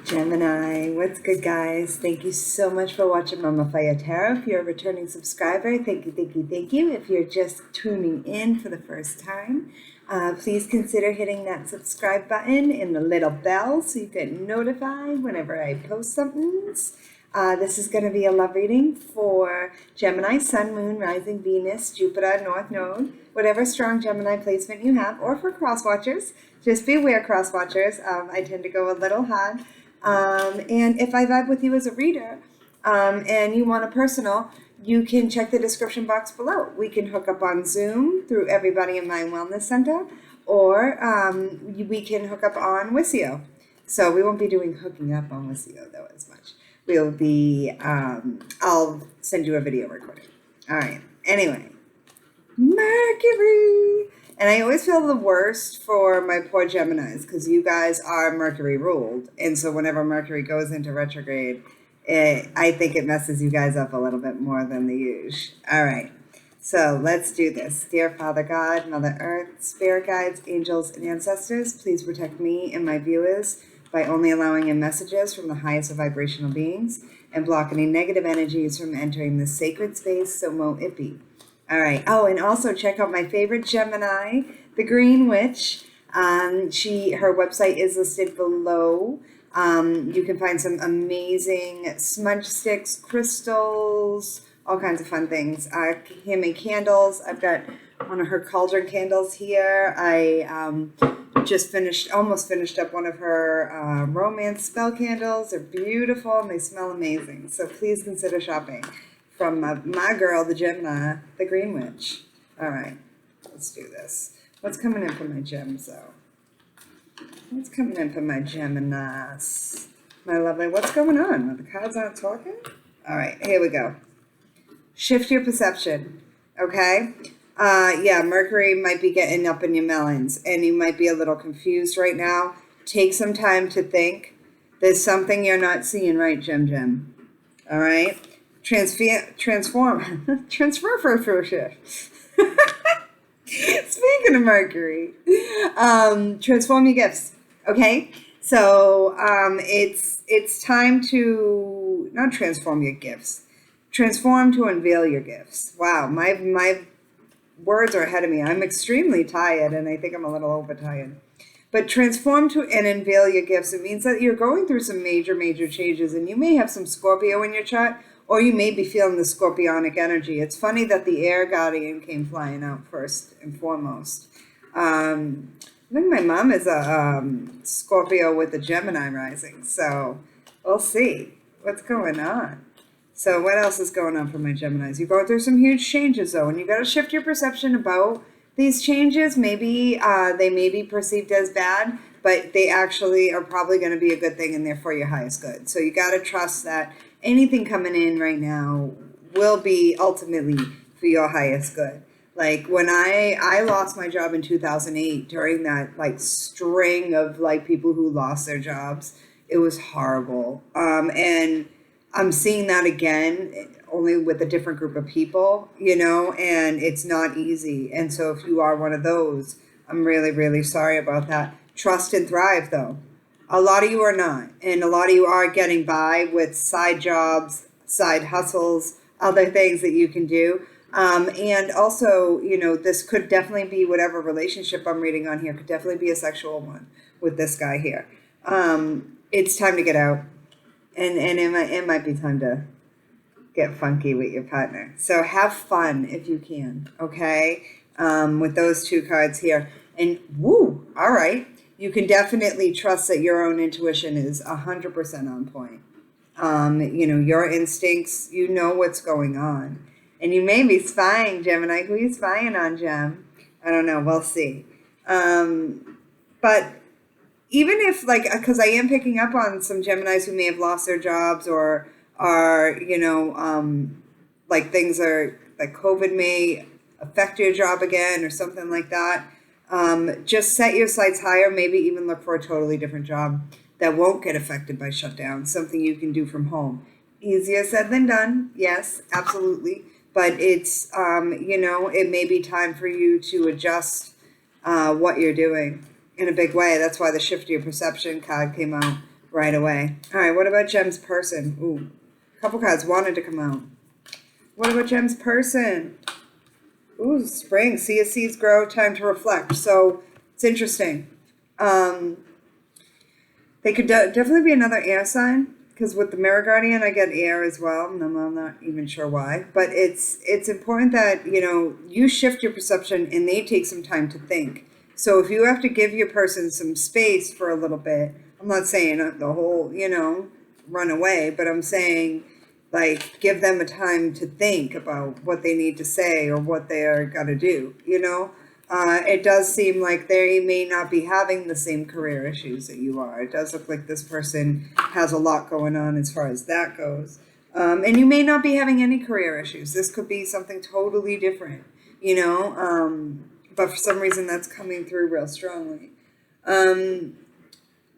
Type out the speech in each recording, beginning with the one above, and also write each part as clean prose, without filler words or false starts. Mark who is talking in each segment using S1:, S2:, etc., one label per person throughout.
S1: Gemini, what's good, guys? Thank you so much for watching Mama Fire Tarot. If you're a returning subscriber, thank you, thank you, thank you. If you're just tuning in for the first time, please consider hitting that subscribe button and the little bell so you get notified whenever I post something. This is going to be a love reading for Gemini, Sun, Moon, Rising, Venus, Jupiter, North Node, whatever strong Gemini placement you have, or for cross watchers. Just be aware, cross watchers. I tend to go a little hard. And if I vibe with you as a reader and you want a personal, you can check the description box below. We can hook up on Zoom through Everybody in Mind Wellness Center, or we can hook up on Wisio. So we won't be doing hooking up on Wisio, though, as much. We'll be, I'll send you a video recording. All right. Anyway, Mercury. And I always feel the worst for my poor Geminis because you guys are Mercury ruled. And so whenever Mercury goes into retrograde, I think it messes you guys up a little bit more than the usual. All right. So let's do this. Dear Father God, Mother Earth, Spirit Guides, Angels, and Ancestors, please protect me and my viewers by only allowing in messages from the highest of vibrational beings and block any negative energies from entering this sacred space, so mo it be. All right. Oh, and also check out my favorite Gemini, the Green Witch. Her website is listed below. You can find some amazing smudge sticks, crystals, all kinds of fun things. Handmade candles. I've got one of her cauldron candles here. I almost finished up one of her romance spell candles. They're beautiful and they smell amazing. So please consider shopping from my girl, the Gemini, the Green Witch. All right, let's do this. What's coming in for my gems, though? What's coming in for my Geminis? My lovely, what's going on? The cards aren't talking? All right, here we go. Shift your perception, okay? Yeah, Mercury might be getting up in your melons, and you might be a little confused right now. Take some time to think. There's something you're not seeing right, Gem. All right? Transfer for shift. Speaking of Mercury, transform your gifts. Okay, so it's time to not transform your gifts. Transform to unveil your gifts. Wow, my words are ahead of me. I'm extremely tired, and I think I'm a little overtired. But transform to and unveil your gifts. It means that you're going through some major changes, and you may have some Scorpio in your chart, or you may be feeling the scorpionic energy. It's funny that the air guardian came flying out first and foremost. I think my mom is a Scorpio with a Gemini rising, so we'll see what's going on. So what else is going on for my Geminis? You're going through some huge changes, though, and you got to shift your perception about these changes. Maybe they may be perceived as bad, but they actually are probably going to be a good thing, and they're for your highest good. So you got to trust that anything coming in right now will be ultimately for your highest good. Like when I lost my job in 2008 during that like string of like people who lost their jobs, it was horrible. And I'm seeing that again, only with a different group of people, you know, and it's not easy. And so if you are one of those, I'm really, really sorry about that. Trust and thrive, though. A lot of you are not, and a lot of you are getting by with side jobs, side hustles, other things that you can do. And also, you know, this could definitely be whatever relationship I'm reading on here, could definitely be a sexual one with this guy here. It's time to get out, and it might be time to get funky with your partner. So have fun if you can, okay? With those two cards here. And woo, all right. You can definitely trust that your own intuition is 100% on point. You know, your instincts, you know what's going on. And you may be spying, Gemini. Who are you spying on, Gem? I don't know. We'll see. But even if, like, because I am picking up on some Geminis who may have lost their jobs or are, you know, like things are, like COVID may affect your job again or something like that. Just set your sights higher, maybe even look for a totally different job that won't get affected by shutdown, something you can do from home. Easier said than done, yes, absolutely. But it's, you know, it may be time for you to adjust what you're doing in a big way. That's why the shift your perception card came out right away. All right, what about Gem's person? Ooh, a couple cards wanted to come out. What about Gem's person? Ooh, spring. See as seeds grow, time to reflect. So it's interesting. They could definitely be another air sign, because with the Mirror Guardian, I get air as well, and I'm not even sure why. But it's important that, you shift your perception and they take some time to think. So if you have to give your person some space for a little bit, I'm not saying the whole, run away, but I'm saying, like, give them a time to think about what they need to say or what they are got to do, It does seem like they may not be having the same career issues that you are. It does look like this person has a lot going on as far as that goes. And you may not be having any career issues. This could be something totally different, but for some reason that's coming through real strongly.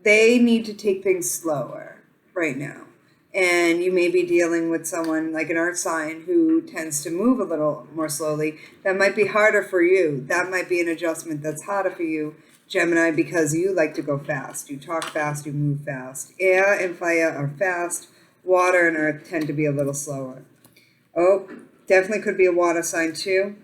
S1: They need to take things slower right now. And you may be dealing with someone like an earth sign who tends to move a little more slowly. That might be harder for you. That might be an adjustment that's harder for you, Gemini, because you like to go fast. You talk fast, you move fast. Air and fire are fast. Water and earth tend to be a little slower. Oh, definitely could be a water sign too.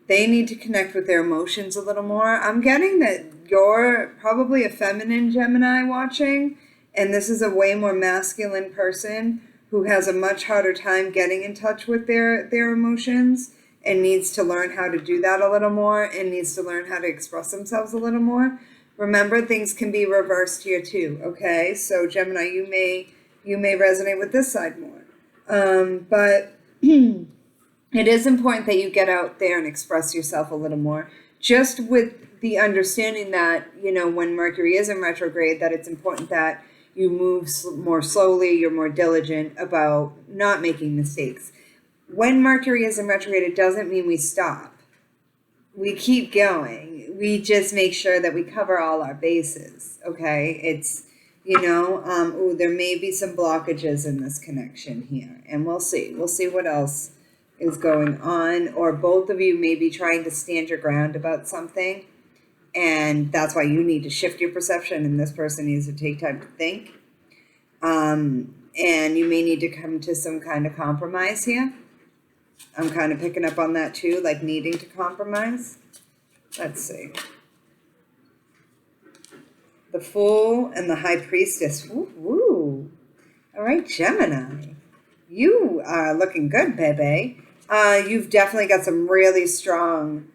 S1: They need to connect with their emotions a little more. I'm getting that you're probably a feminine Gemini watching, and this is a way more masculine person who has a much harder time getting in touch with their emotions and needs to learn how to do that a little more and needs to learn how to express themselves a little more. Remember, things can be reversed here too, okay? So Gemini, you may resonate with this side more. But it is important that you get out there and express yourself a little more, just with the understanding that, when Mercury is in retrograde, that it's important that you move more slowly, you're more diligent about not making mistakes. When Mercury is in retrograde, it doesn't mean we stop. We keep going. We just make sure that we cover all our bases, okay? It's, there may be some blockages in this connection here, and we'll see. We'll see what else is going on, or both of you may be trying to stand your ground about something, and that's why you need to shift your perception, and this person needs to take time to think. And you may need to come to some kind of compromise here. I'm kind of picking up on that too, like needing to compromise. Let's see. The Fool and the High Priestess. Woo. All right, Gemini. You are looking good, baby. You've definitely got some really strong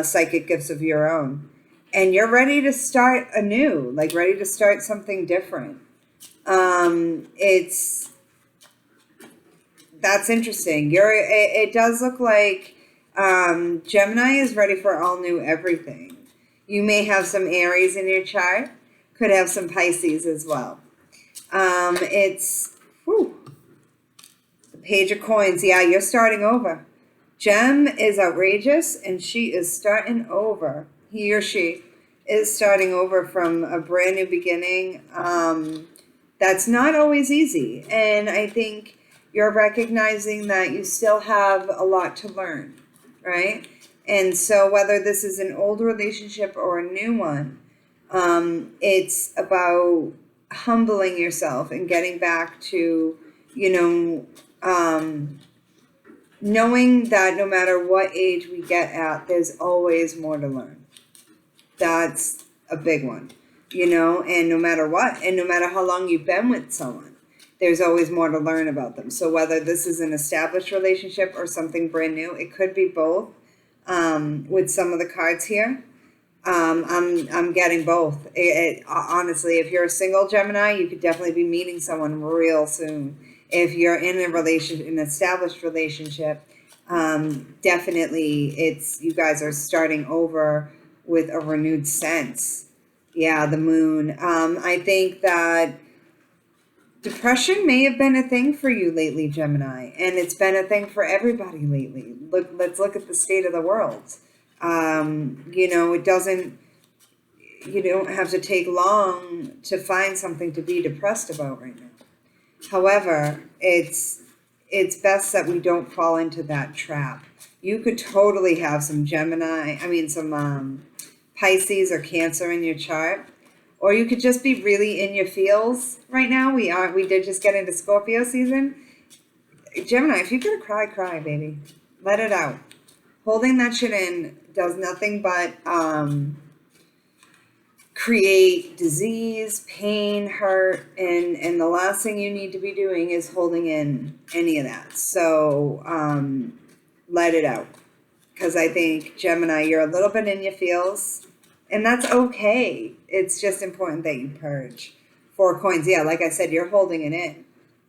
S1: psychic gifts of your own. And you're ready to start anew, like ready to start something different. That's interesting. It does look like Gemini is ready for all new everything. You may have some Aries in your chart, could have some Pisces as well. The Page of Coins. Yeah, you're starting over. Gem is outrageous, and she is starting over. He or she is starting over from a brand new beginning. That's not always easy. And I think you're recognizing that you still have a lot to learn, right? And so whether this is an old relationship or a new one, it's about humbling yourself and getting back to, knowing that no matter what age we get at, there's always more to learn. That's a big one, and no matter what, and no matter how long you've been with someone, there's always more to learn about them. So whether this is an established relationship or something brand new, it could be both. With some of the cards here, I'm getting both. Honestly, if you're a single Gemini, you could definitely be meeting someone real soon. If you're in an established relationship, definitely you guys are starting over with a renewed sense. Yeah, the Moon. I think that depression may have been a thing for you lately, Gemini, and it's been a thing for everybody lately. Let's look at the state of the world. It doesn't, you don't have to take long to find something to be depressed about right now. However, it's best that we don't fall into that trap. You could totally have some some Pisces or Cancer in your chart. or you could just be really in your feels right now. We did just get into Scorpio season. Gemini, if you're gonna cry, cry, baby. Let it out. Holding that shit in does nothing but create disease, pain, hurt, and the last thing you need to be doing is holding in any of that. So let it out. Because I think, Gemini, you're a little bit in your feels, and that's okay. It's just important that you purge. 4 coins, yeah, like I said, you're holding it in.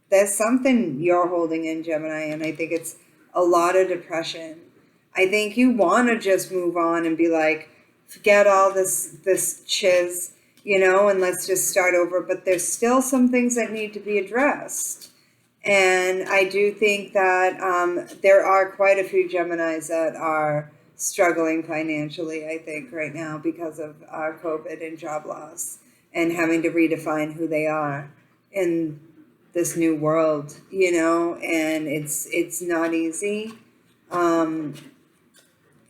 S1: There's something you're holding in, Gemini, and I think it's a lot of depression. I think you want to just move on and be like, forget all this chiz, and let's just start over. But there's still some things that need to be addressed. And I do think that there are quite a few Geminis that are struggling financially, I think, right now because of COVID and job loss and having to redefine who they are in this new world, and it's not easy.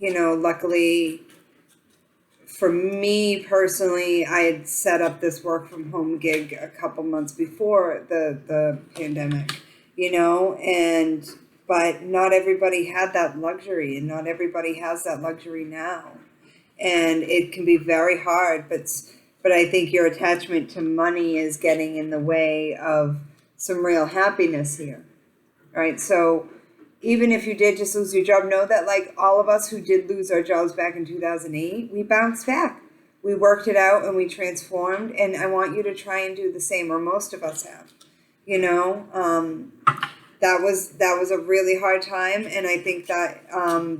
S1: Luckily for me personally, I had set up this work from home gig a couple months before the pandemic, but not everybody had that luxury, and not everybody has that luxury now. And it can be very hard, but I think your attachment to money is getting in the way of some real happiness here, right? So even if you did just lose your job, know that like all of us who did lose our jobs back in 2008, we bounced back. We worked it out and we transformed, and I want you to try and do the same, or most of us have. That was a really hard time, and I think that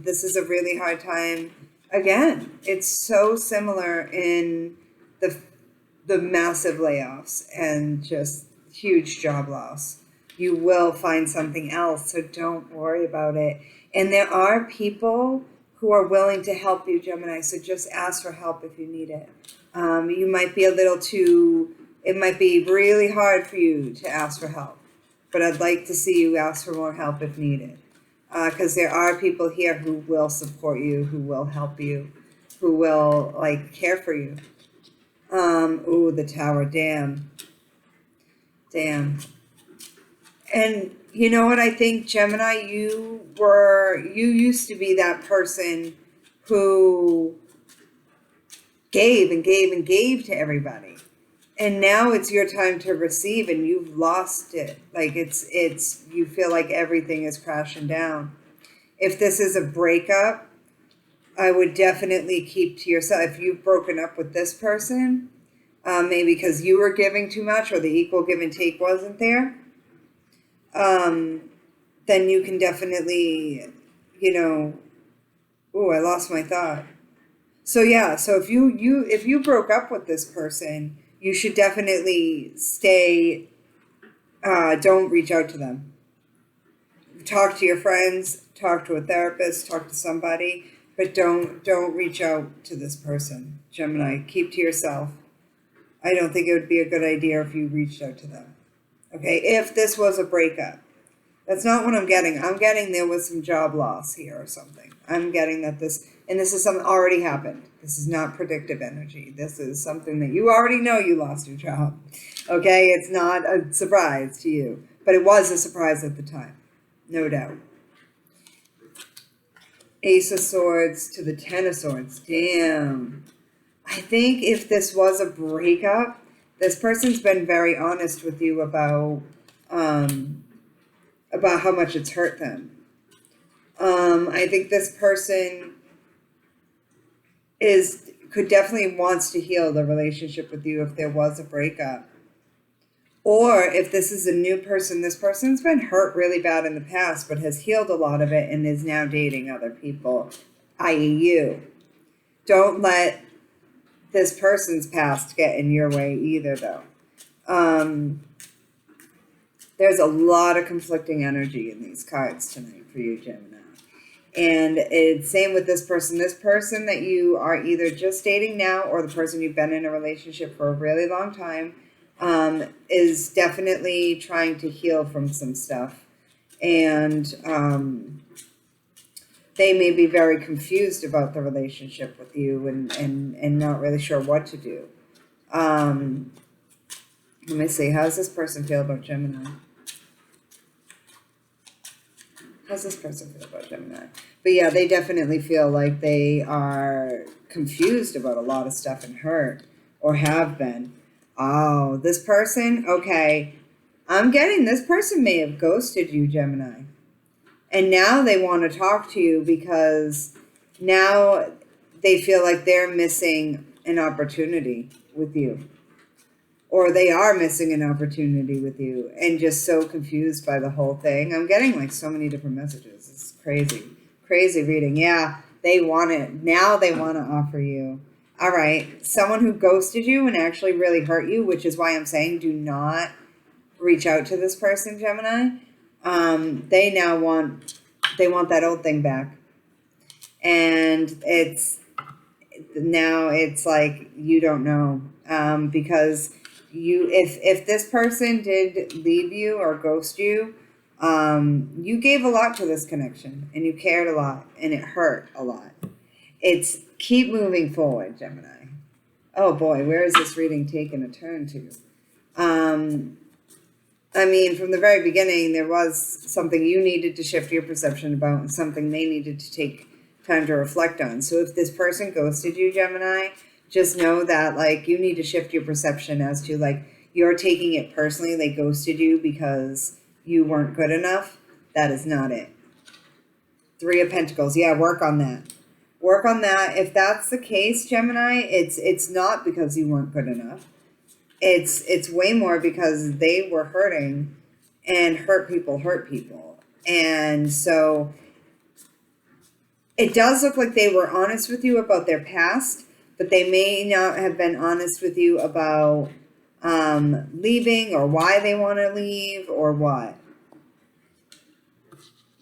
S1: this is a really hard time again. It's so similar in the massive layoffs and just huge job loss. You will find something else, so don't worry about it. And there are people who are willing to help you, Gemini, so just ask for help if you need it. You might be it might be really hard for you to ask for help, but I'd like to see you ask for more help if needed. Because there are people here who will support you, who will help you, who will care for you. The Tower, damn. And you know what I think, Gemini, you used to be that person who gave and gave and gave to everybody. And now it's your time to receive, and you've lost it. You feel like everything is crashing down. If this is a breakup, I would definitely keep to yourself. If you've broken up with this person, maybe because you were giving too much or the equal give and take wasn't there, then you can definitely, I lost my thought. So yeah, so if you broke up with this person, you should definitely stay, don't reach out to them. Talk to your friends, talk to a therapist, talk to somebody, but don't reach out to this person, Gemini. Keep to yourself. I don't think it would be a good idea if you reached out to them. Okay, if this was a breakup. That's not what I'm getting. I'm getting there was some job loss here or something. I'm getting that this is something already happened. This is not predictive energy. This is something that you already know you lost your job. Okay, it's not a surprise to you, but it was a surprise at the time, no doubt. Ace of Swords to the Ten of Swords. Damn. I think if this was a breakup, this person's been very honest with you about how much it's hurt them. I think this person could definitely wants to heal the relationship with you if there was a breakup. Or if this is a new person, this person's been hurt really bad in the past, but has healed a lot of it and is now dating other people, i.e. you. Don't let this person's past get in your way either, though. There's a lot of conflicting energy in these cards tonight for you, Gemini. And it's same with this person. This person that you are either just dating now or the person you've been in a relationship for a really long time is definitely trying to heal from some stuff. And they may be very confused about the relationship with you and not really sure what to do. Let me see. How does this person feel about Gemini? How's this person feel about Gemini? But yeah, they definitely feel like they are confused about a lot of stuff and hurt, or have been. Oh, this person, okay. I'm getting this person may have ghosted you, Gemini. And now they want to talk to you because now they feel like they're missing an opportunity with you. Or they are missing an opportunity with you and just so confused by the whole thing. I'm getting like so many different messages. It's crazy. Crazy reading. Yeah, they want it. Now they want to offer you. All right. Someone who ghosted you and actually really hurt you, which is why I'm saying do not reach out to this person, Gemini. They now want that old thing back. And it's like you don't know. Because if this person did leave you or ghost you, you gave a lot to this connection and you cared a lot and it hurt a lot. It's keep moving forward, Gemini. Oh boy, where is this reading taking a turn to? I mean, from the very beginning, there was something you needed to shift your perception about and something they needed to take time to reflect on. So if this person ghosted you, Gemini, just know that like you need to shift your perception as to like you're taking it personally. They ghosted you because you weren't good enough. That is not it. 3 of Pentacles. Yeah, work on that. Work on that. If that's the case, Gemini, it's not because you weren't good enough. It's way more because they were hurting, and hurt people. And so it does look like they were honest with you about their past, but they may not have been honest with you about leaving or why they want to leave or what.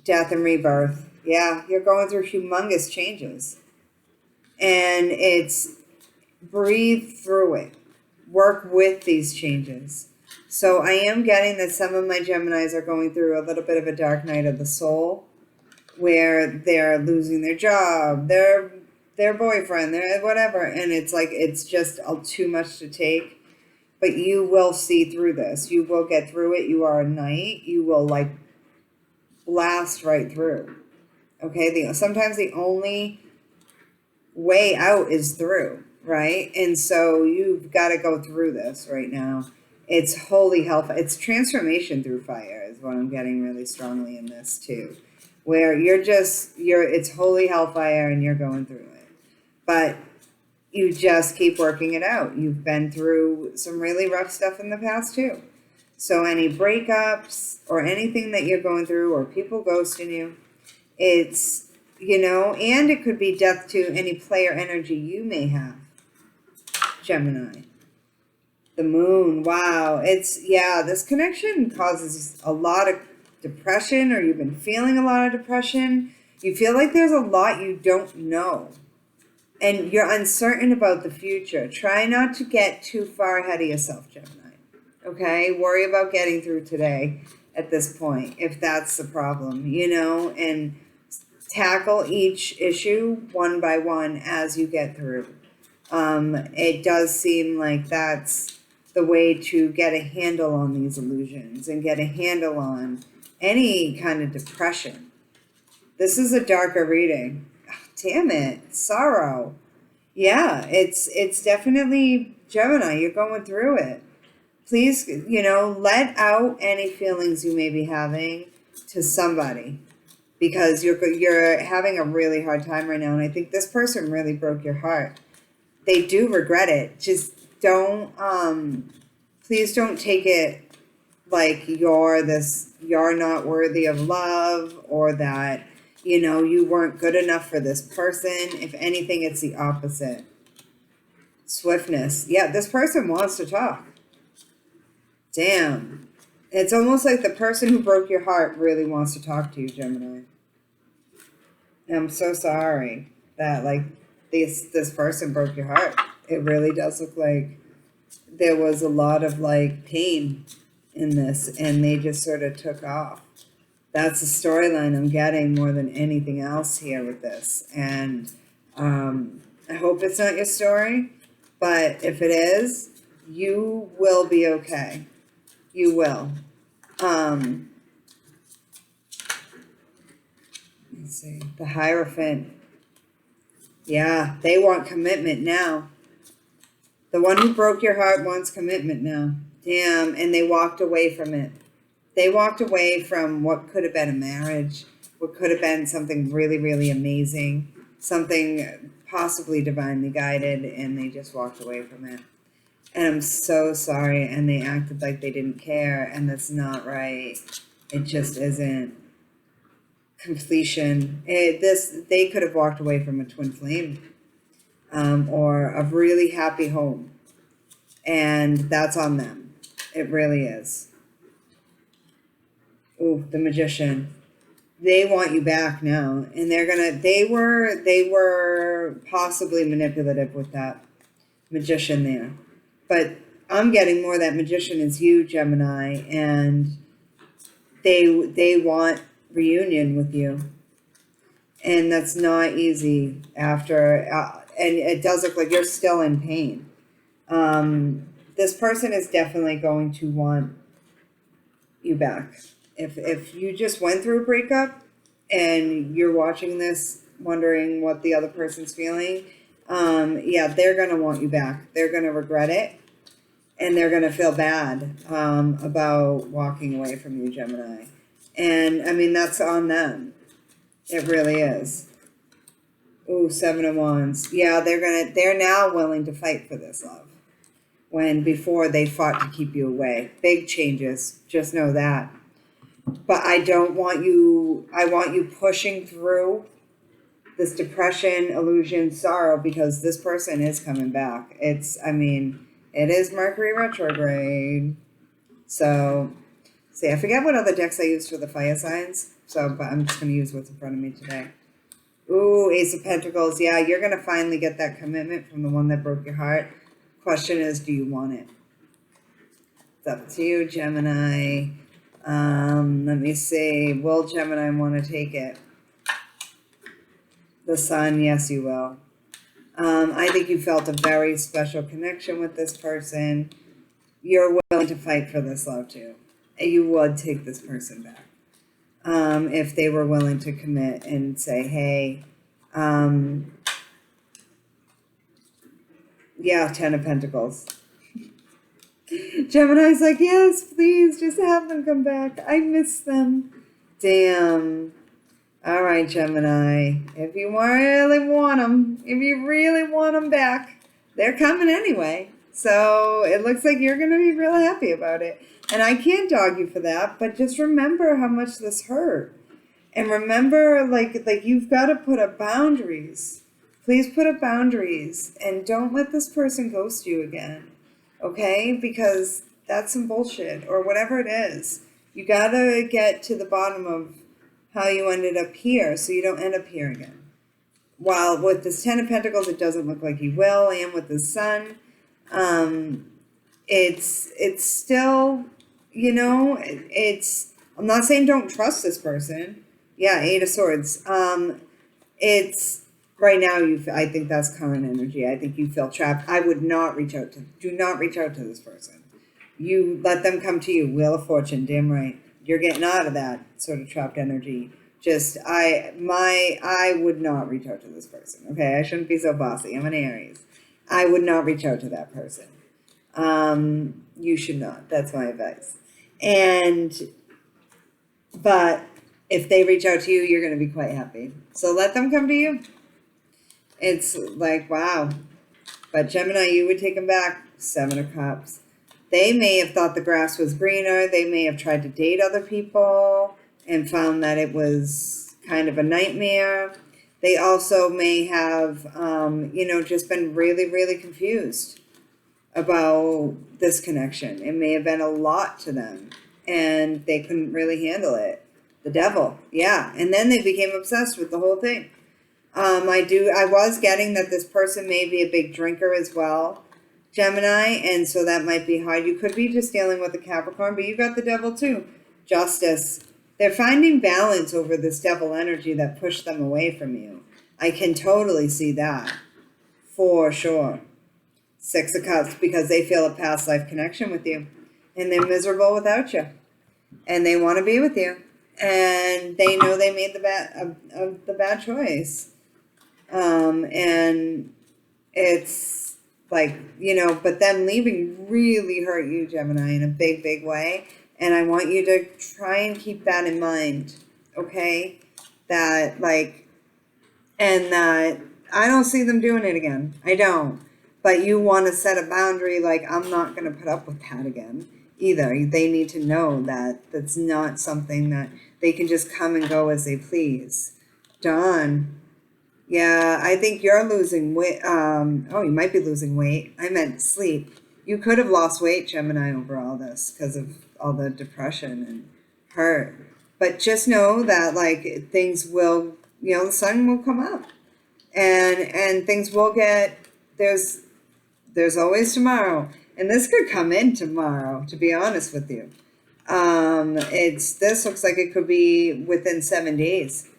S1: Death and rebirth. Yeah, you're going through humongous changes. And it's breathe through it. Work with these changes. So I am getting that some of my Geminis are going through a little bit of a dark night of the soul where they're losing their job, their boyfriend, their whatever. And it's like, it's just too much to take. But you will see through this. You will get through it. You are a knight. You will like blast right through. Okay. Sometimes the only way out is through, right? And so you've got to go through this right now. It's holy hell. It's transformation through fire is what I'm getting really strongly in this too, where it's holy hellfire and you're going through it. But you just keep working it out. You've been through some really rough stuff in the past too. So any breakups or anything that you're going through or people ghosting you, it's, and it could be death to any player energy you may have, Gemini. The moon, wow. This connection causes a lot of depression, or you've been feeling a lot of depression. You feel like there's a lot you don't know. And you're uncertain about the future. Try not to get too far ahead of yourself, Gemini. Okay? Worry about getting through today at this point, if that's the problem, and tackle each issue one by one as you get through. It does seem like that's the way to get a handle on these illusions and get a handle on any kind of depression. This is a darker reading. Oh, damn it. Sorrow. Yeah, it's definitely Gemini. You're going through it. Please, let out any feelings you may be having to somebody, because you're having a really hard time right now. And I think this person really broke your heart. They do regret it. Just please don't take it like you're not worthy of love, or that, you weren't good enough for this person. If anything, it's the opposite. Swiftness. Yeah, this person wants to talk. Damn. It's almost like the person who broke your heart really wants to talk to you, Gemini. I'm so sorry that this person broke your heart. It really does look like there was a lot of pain in this, and they just sort of took off. That's the storyline I'm getting more than anything else here with this. And I hope it's not your story, but if it is, You will be okay. You will. Let's see. The Hierophant. Yeah, they want commitment now. The one who broke your heart wants commitment now. Damn, and they walked away from it. They walked away from what could have been a marriage, what could have been something really, really amazing, something possibly divinely guided, and they just walked away from it. And I'm so sorry, and they acted like they didn't care, and that's not right. It just isn't. Completion. They could have walked away from a twin flame, or a really happy home, and that's on them. It really is. Ooh, the Magician. They want you back now, and they were possibly manipulative with that Magician there, but I'm getting more that Magician is you, Gemini, and they want reunion with you, and that's not easy after, and it does look like you're still in pain. This person is definitely going to want you back. If you just went through a breakup and you're watching this wondering what the other person's feeling, yeah, they're going to want you back. They're going to regret it, and they're going to feel bad about walking away from you, Gemini. And I mean, that's on them. It really is. Ooh, 7 of Wands. Yeah, they're now willing to fight for this love, when before they fought to keep you away. Big changes. Just know that. But I want you pushing through this depression, illusion, sorrow, because this person is coming back. It is Mercury retrograde. So, see, I forget what other decks I used for the fire signs. But I'm just going to use what's in front of me today. Ooh, Ace of Pentacles. Yeah, you're going to finally get that commitment from the one that broke your heart. Question is, do you want it? It's up to you, Gemini. Let me see. Will Gemini want to take it? The Sun, yes, you will. I think you felt a very special connection with this person. You're willing to fight for this love too. You would take this person back. If they were willing to commit and say, hey, yeah, 10 of Pentacles. Gemini's like, yes, please, just have them come back. I miss them. Damn. All right, Gemini. If you really want them back, they're coming anyway. So it looks like you're going to be real happy about it. And I can't dog you for that, but just remember how much this hurt. And remember, like you've got to put up boundaries. Please put up boundaries, and don't let this person ghost you again. Okay? Because that's some bullshit, or whatever it is. You got to get to the bottom of how you ended up here, so you don't end up here again. While with this 10 of Pentacles, it doesn't look like you will, and with the Sun, it's still, I'm not saying don't trust this person. Yeah, 8 of Swords. It's right now. I think that's current energy. I think you feel trapped. I would not do not reach out to this person. You let them come to you. Wheel of Fortune, damn right. You're getting out of that sort of trapped energy. I would not reach out to this person. Okay, I shouldn't be so bossy. I'm an Aries. I would not reach out to that person. You should not. That's my advice. But if they reach out to you, you're going to be quite happy. So let them come to you. It's like, wow. But Gemini, you would take them back. 7 of Cups. They may have thought the grass was greener. They may have tried to date other people and found that it was kind of a nightmare. They also may have, just been really, really confused about this connection. It may have been a lot to them, and they couldn't really handle it. The Devil, yeah. And then they became obsessed with the whole thing. I was getting that this person may be a big drinker as well, Gemini, and so that might be hard. You could be just dealing with a Capricorn, but you got the Devil too. Justice. They're finding balance over this Devil energy that pushed them away from you. I can totally see that, for sure. Six of Cups, because they feel a past life connection with you, and they're miserable without you, and they want to be with you, and they know they made the bad choice, and it's like, but them leaving really hurt you, Gemini, in a big, big way, and I want you to try and keep that in mind, okay? That and that I don't see them doing it again. I don't. But you want to set a boundary, I'm not going to put up with that again either. They need to know that that's not something that they can just come and go as they please. Dawn. Yeah, I think you're losing weight. You might be losing weight. I meant sleep. You could have lost weight, Gemini, over all this because of all the depression and hurt. But just know that, things will, the sun will come up. And things will get, there's always tomorrow, and this could come in tomorrow, to be honest with you. This looks like it could be within 7 days.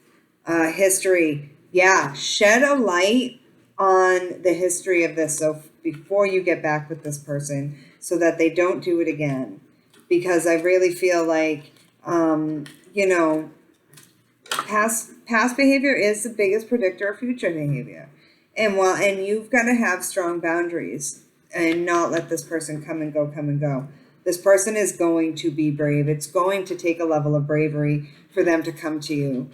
S1: History, yeah, shed a light on the history of this, so before you get back with this person, so that they don't do it again, because I really feel like, past behavior is the biggest predictor of future behavior. And you've got to have strong boundaries and not let this person come and go. This person is going to be brave. It's going to take a level of bravery for them to come to you,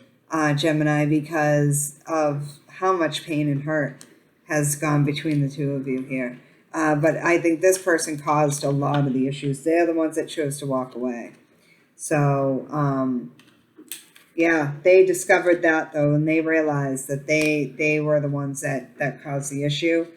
S1: Gemini, because of how much pain and hurt has gone between the two of you here. But I think this person caused a lot of the issues. They're the ones that chose to walk away. So, yeah, they discovered that, though, and they realized that they were the ones that caused the issue.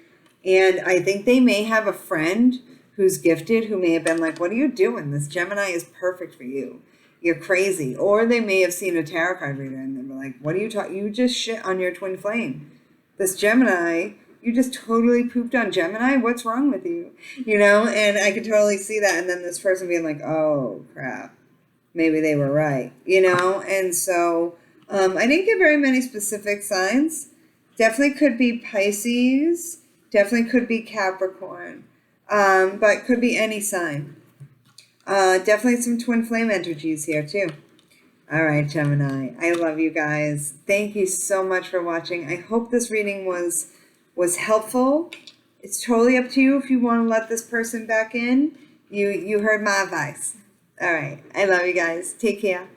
S1: And I think they may have a friend who's gifted who may have been like, what are you doing? This Gemini is perfect for you. You're crazy. Or they may have seen a tarot card reader and they were like, what are you talking? You just shit on your twin flame. This Gemini, you just totally pooped on Gemini? What's wrong with you? And I could totally see that. And then this person being like, oh, crap. Maybe they were right, And so I didn't get very many specific signs. Definitely could be Pisces. Definitely could be Capricorn. But could be any sign. Definitely some twin flame energies here too. All right, Gemini. I love you guys. Thank you so much for watching. I hope this reading was helpful. It's totally up to you if you want to let this person back in. You heard my advice. All right. I love you guys. Take care.